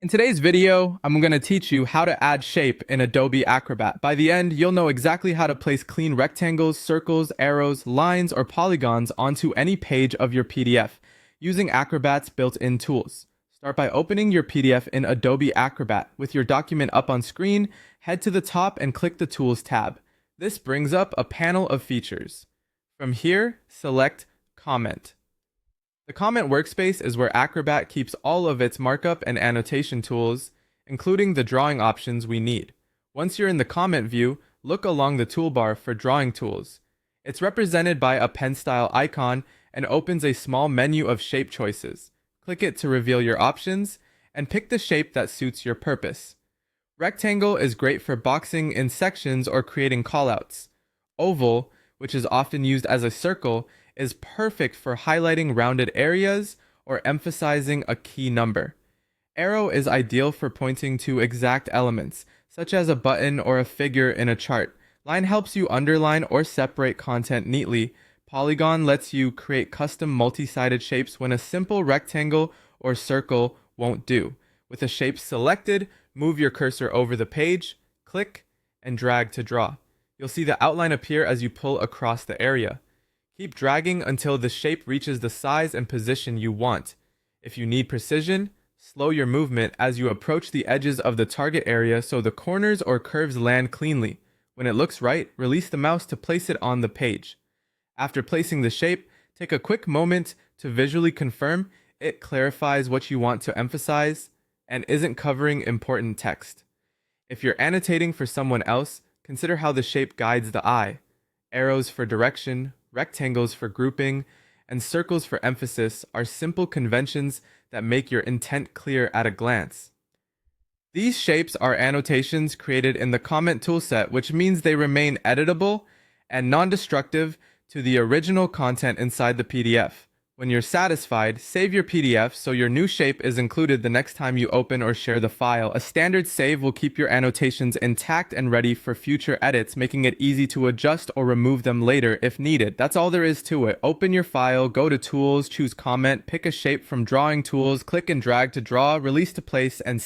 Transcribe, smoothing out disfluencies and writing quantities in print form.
In today's video, I'm going to teach you how to add shape in Adobe Acrobat. By the end, you'll know exactly how to place clean rectangles, circles, arrows, lines, or polygons onto any page of your PDF using Acrobat's built-in tools. Start by opening your PDF in Adobe Acrobat. With your document up on screen, head to the top and click the Tools tab. This brings up a panel of features. From here, select Comment. The comment workspace is where Acrobat keeps all of its markup and annotation tools, including the drawing options we need. Once you're in the comment view, look along the toolbar for drawing tools. It's represented by a pen style icon and opens a small menu of shape choices. Click it to reveal your options and pick the shape that suits your purpose. Rectangle is great for boxing in sections or creating callouts. Oval, which is often used as a circle, is perfect for highlighting rounded areas or emphasizing a key number. Arrow is ideal for pointing to exact elements, such as a button or a figure in a chart. Line helps you underline or separate content neatly. Polygon lets you create custom multi-sided shapes when a simple rectangle or circle won't do. With a shape selected, move your cursor over the page, click, and drag to draw. You'll see the outline appear as you pull across the area. Keep dragging until the shape reaches the size and position you want. If you need precision, slow your movement as you approach the edges of the target area so the corners or curves land cleanly. When it looks right, release the mouse to place it on the page. After placing the shape, take a quick moment to visually confirm it clarifies what you want to emphasize and isn't covering important text. If you're annotating for someone else, consider how the shape guides the eye. Arrows for direction, rectangles for grouping, and circles for emphasis are simple conventions that make your intent clear at a glance. These shapes are annotations created in the comment toolset, which means they remain editable and non-destructive to the original content inside the PDF. When you're satisfied, save your PDF so your new shape is included the next time you open or share the file. A standard save will keep your annotations intact and ready for future edits, making it easy to adjust or remove them later if needed. That's all there is to it. Open your file, go to Tools, choose Comment, pick a shape from Drawing Tools, click and drag to draw, release to place, and